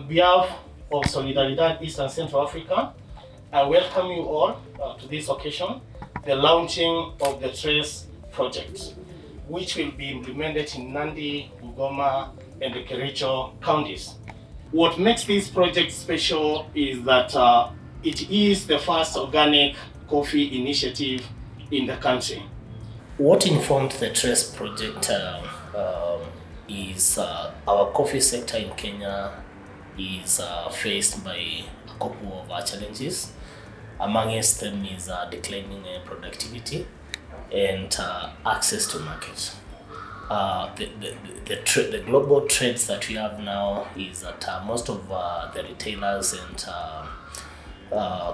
On behalf of Solidaridad East and Central Africa, I welcome you all to this occasion, the launching of the TRACE project, which will be implemented in Nandi, Bungoma, and the Kericho counties. What makes this project special is that it is the first organic coffee initiative in the country. What informed the TRACE project is our coffee sector in Kenya is faced by a couple of challenges. Amongst them is declining productivity and access to market. The global trends that we have now is that most of the retailers and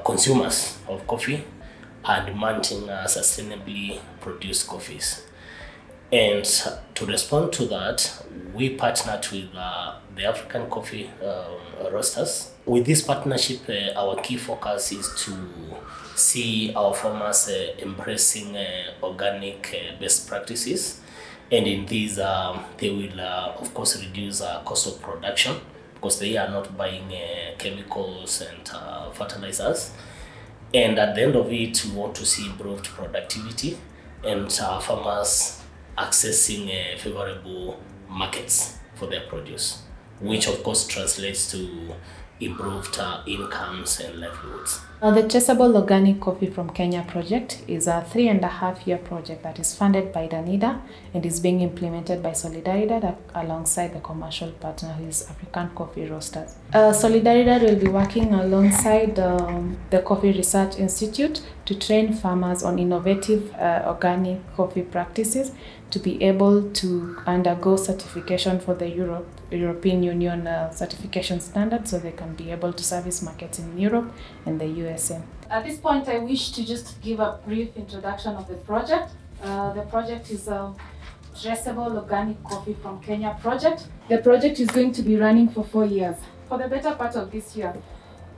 consumers of coffee are demanding sustainably produced coffees. And to respond to that, we partnered with the African coffee roasters. With this partnership, our key focus is to see our farmers embracing organic best practices. And in these, they will, of course, reduce cost of production because they are not buying chemicals and fertilizers. And at the end of it, we want to see improved productivity and farmers accessing favorable markets for their produce, which of course translates to improved incomes and livelihoods. The Traceable Organic Coffee from Kenya project is a 3.5-year project that is funded by DANIDA and is being implemented by Solidaridad alongside the commercial partner who is African Coffee Roasters. Solidaridad will be working alongside the Coffee Research Institute to train farmers on innovative organic coffee practices to be able to undergo certification for the European Union certification standard so they can be able to service markets in Europe and the USA. At this point, I wish to just give a brief introduction of the project. The project is a Traceable Organic Coffee from Kenya project. The project is going to be running for 4 years. For the better part of this year,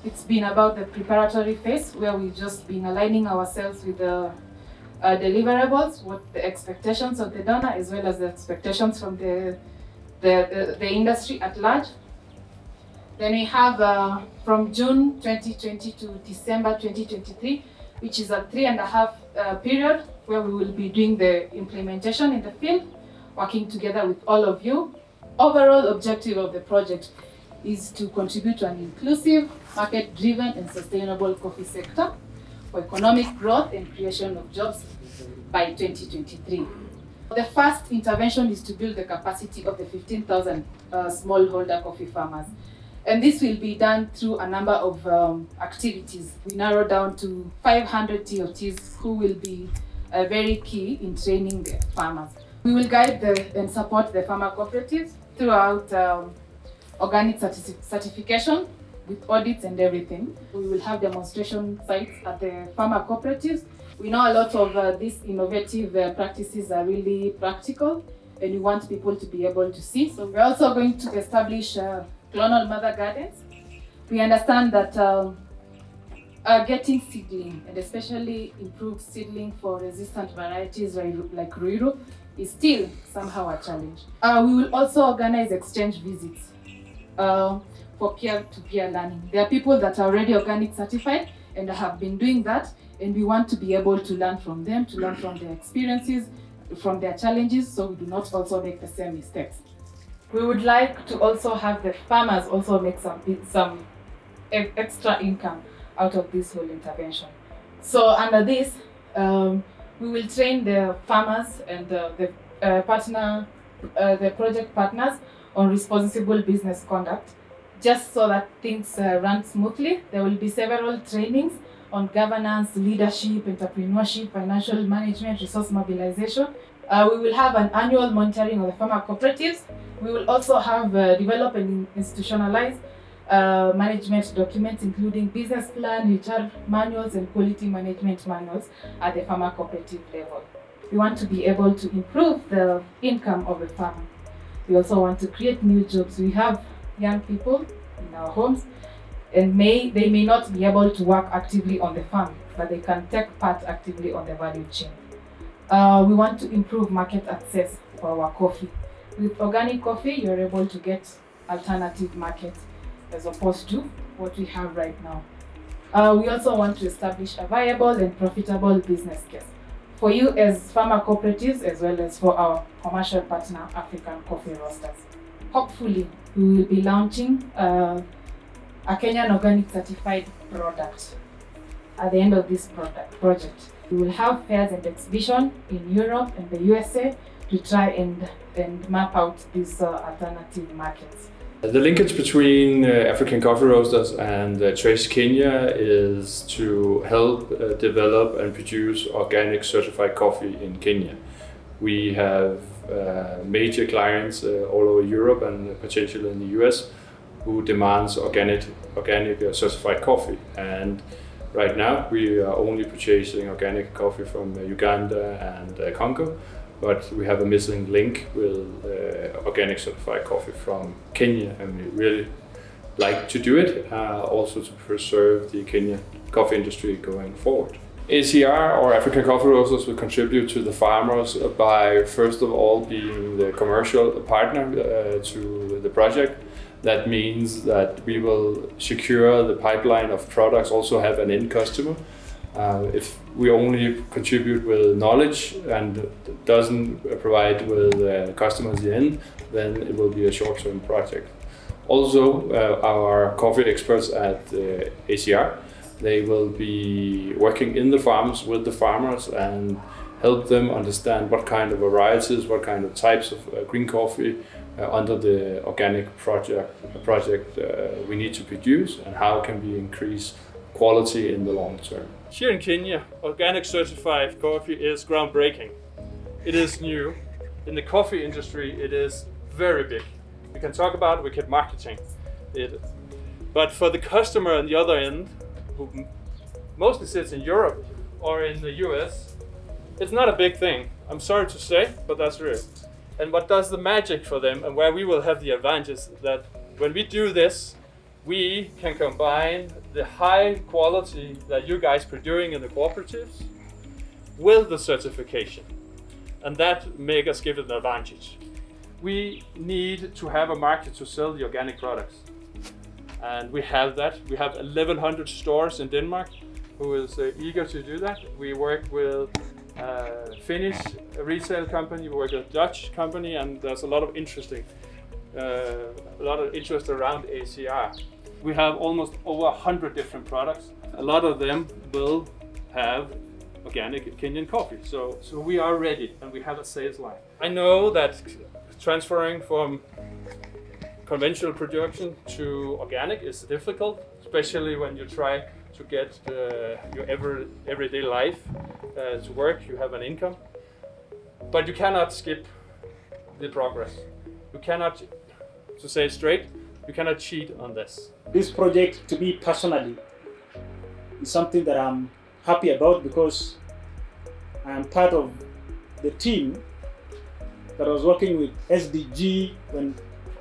it's been about the preparatory phase where we've just been aligning ourselves with the deliverables, what the expectations of the donor as well as the expectations from the industry at large. Then we have from June 2020 to December 2023, which is a 3.5 period where we will be doing the implementation in the field, working together with all of you. Overall objective of the project is to contribute to an inclusive, market-driven and sustainable coffee sector for economic growth and creation of jobs by 2023. The first intervention is to build the capacity of the 15,000 smallholder coffee farmers. And this will be done through a number of activities. We narrowed down to 500 TOTs who will be very key in training the farmers. We will guide and support the farmer cooperatives throughout organic certification with audits and everything. We will have demonstration sites at the farmer cooperatives. We know a lot of these innovative practices are really practical and we want people to be able to see. So we're also going to establish clonal mother gardens. We understand that getting seedling and especially improved seedling for resistant varieties like Ruiru is still somehow a challenge. We will also organize exchange visits for peer-to-peer learning. There are people that are already organic certified and have been doing that, and we want to be able to learn from them, to learn from their experiences, from their challenges, so we do not also make the same mistakes. We would like to also have the farmers also make some extra income out of this whole intervention. So under this, we will train the farmers and the project partners on responsible business conduct, just so that things run smoothly. There will be several trainings on governance, leadership, entrepreneurship, financial management, resource mobilization. We will have an annual monitoring of the farmer cooperatives. We will also have develop and institutionalize management documents, including business plan, HR manuals, and quality management manuals at the farmer cooperative level. We want to be able to improve the income of the farmer. We also want to create new jobs. We have young people in our homes, and they may not be able to work actively on the farm, but they can take part actively on the value chain. We want to improve market access for our coffee. With organic coffee, you're able to get alternative markets as opposed to what we have right now. We also want to establish a viable and profitable business case for you as farmer cooperatives, as well as for our commercial partner, African Coffee Roasters. Hopefully, we will be launching a Kenyan organic certified product at the end of this project. We will have fairs and exhibition in Europe and the USA to try and map out these alternative markets. The linkage between African Coffee Roasters and Trace Kenya is to help develop and produce organic certified coffee in Kenya. We have major clients all over Europe and particularly in the US who demands organic certified coffee. And right now we are only purchasing organic coffee from Uganda and Congo. But we have a missing link with organic certified coffee from Kenya, and we really like to do it, also to preserve the Kenyan coffee industry going forward. ACR, or African Coffee Roasters, will contribute to the farmers by, first of all, being the commercial partner to the project. That means that we will secure the pipeline of products, also have an end customer. If we only contribute with knowledge and doesn't provide with customers in the end, then it will be a short-term project. Also, our coffee experts at ACR, they will be working in the farms with the farmers and help them understand what kind of varieties, what kind of types of green coffee under the organic project we need to produce, and how can we increase quality in the long term. Here in Kenya, organic certified coffee is groundbreaking. It is new. In the coffee industry, it is very big. We can talk about it, we can marketing it. But for the customer on the other end, who mostly sits in Europe or in the US, it's not a big thing. I'm sorry to say, but that's real. And what does the magic for them, and where we will have the advantage, that when we do this, we can combine the high quality that you guys are doing in the cooperatives with the certification. And that makes us give it an advantage. We need to have a market to sell the organic products. And we have that. We have 1,100 stores in Denmark who is eager to do that. We work with a Finnish retail company, we work with a Dutch company, and there's a lot of interest around ACR. We have almost over 100 different products. A lot of them will have organic Kenyan coffee. So we are ready and we have a sales line. I know that transferring from conventional production to organic is difficult, especially when you try to get your everyday life to work, you have an income. But you cannot skip the progress. You cannot, to say it straight, you cannot cheat on this. This project, to me personally, is something that I'm happy about because I am part of the team that was working with SDG when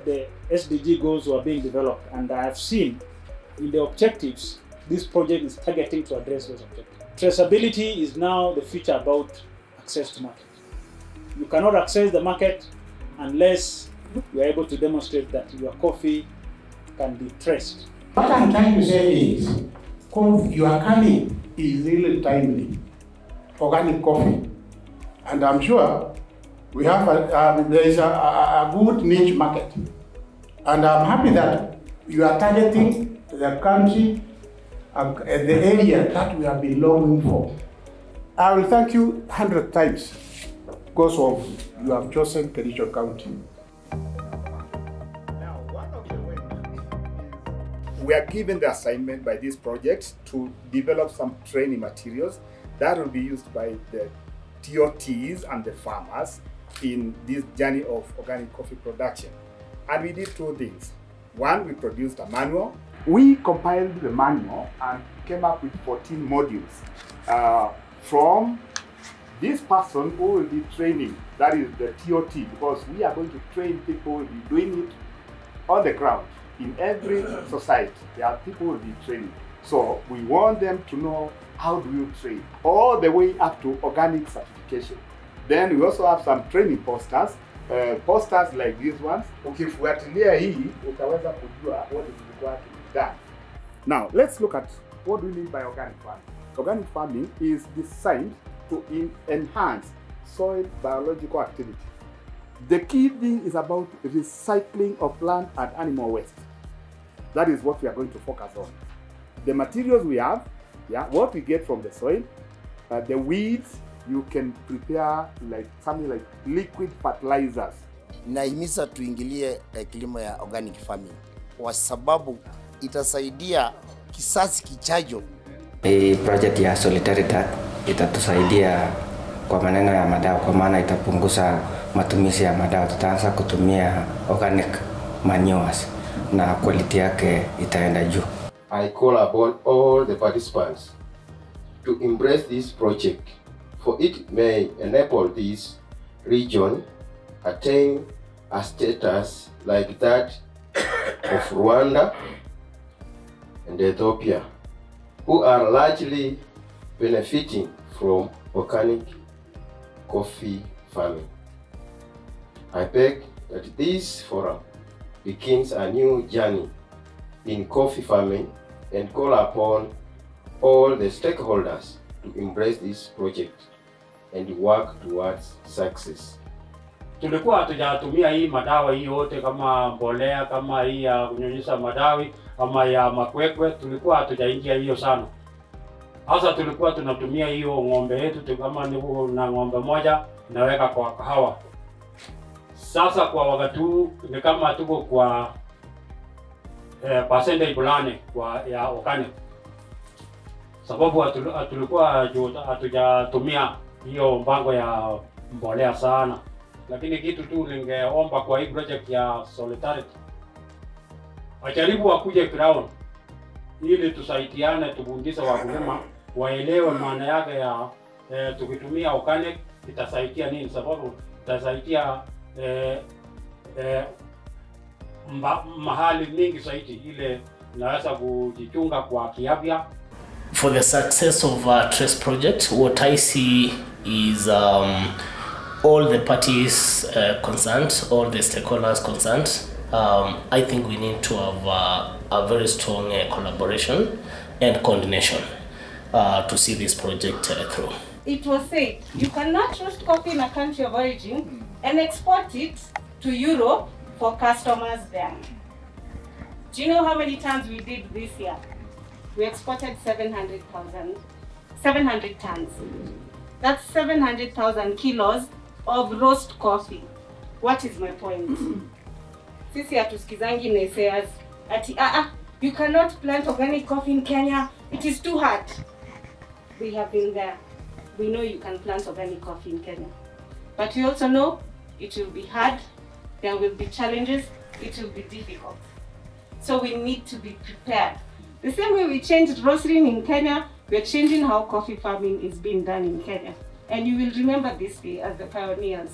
the SDG goals were being developed, and I have seen in the objectives this project is targeting to address those objectives. Traceability is now the future about access to market. You cannot access the market unless you are able to demonstrate that your coffee can be traced. What I'm trying to say is, your coming is really timely. Organic coffee, and I'm sure we have there is a good niche market, and I'm happy that you are targeting the country and the area that we have been longing for. I will thank you 100 times because of you have chosen Kericho County. We are given the assignment by this project to develop some training materials that will be used by the TOTs and the farmers in this journey of organic coffee production. And we did two things. One, we produced a manual. We compiled the manual and came up with 14 modules from this person who will be training, that is the TOT, because we are going to train people who will be doing it on the ground. In every society, there are people who will be training. So we want them to know how do you train, all the way up to organic certification. Then we also have some training posters posters like these ones. Ukifuatilia hii utaweza kujua what is required to be done. Now let's look at what we mean by organic farming. Organic farming is designed to enhance soil biological activity. The key thing is about recycling of plant and animal waste. That is what we are going to focus on. The materials we have, what we get from the soil, the weeds, you can prepare like something like liquid fertilizers. Nahimiza tuingilie kilimo ya organic farming kwa sababu itasaidia kisasi kichajo. Hii project ya Solidarity itatusaidia kwa maneno ya madawa, kwa maana itapunguza matumizi ya madawa. Tutaanza kutumia organic manures na quality yake itaenda juu. I call upon all the participants to embrace this project, for it may enable this region attain a status like that of Rwanda and Ethiopia, who are largely benefiting from organic coffee farming. I beg that this forum begins a new journey in coffee farming and call upon all the stakeholders to embrace this project and work towards success. Tulikuwa hatujatumia hii madawa hii yote kama mbolea, kama hii ya kunyunyisha madawi, kama ya makwekwe, tulikuwa hatujaingia hiyo sana. Hasa tulikuwa tunatumia hiyo ng'ombe yetu, kama ni na ng'ombe moja naweka kwa kahawa. Sasa kwa wakati huu ni kama tuko kwa percentage fulani kwa ya organic. Sababu tulikuwa hatujatumia hiyo mpango ya mbolea sana. Lakini kitu tu ningeomba kwa hii project ya Solidarity, wajaribu wakuje ground ili tusaidiane, tufundishe wakulima waelewe maana yake ya tukitumia organic itasaidia nini, sababu itasaidia mahali mingi zaidi ile naweza kujichunga kwa kiafya. For the success of Trace project, what I see is all the parties concerned, all the stakeholders concerned. I think we need to have a very strong collaboration and coordination to see this project through. It was said you cannot roast coffee in a country of origin and export it to Europe for customers there. Do you know how many tons we did this year? We exported 700 tons. That's 700,000 kilos of roast coffee. What is my point? Sisi hatusikizangi naysayers ati you cannot plant organic coffee in Kenya. It is too hard. We have been there. We know you can plant organic coffee in Kenya. But we also know it will be hard. There will be challenges. It will be difficult. So we need to be prepared. The same way we changed roasting in Kenya, we are changing how coffee farming is being done in Kenya. And you will remember this day as the pioneers.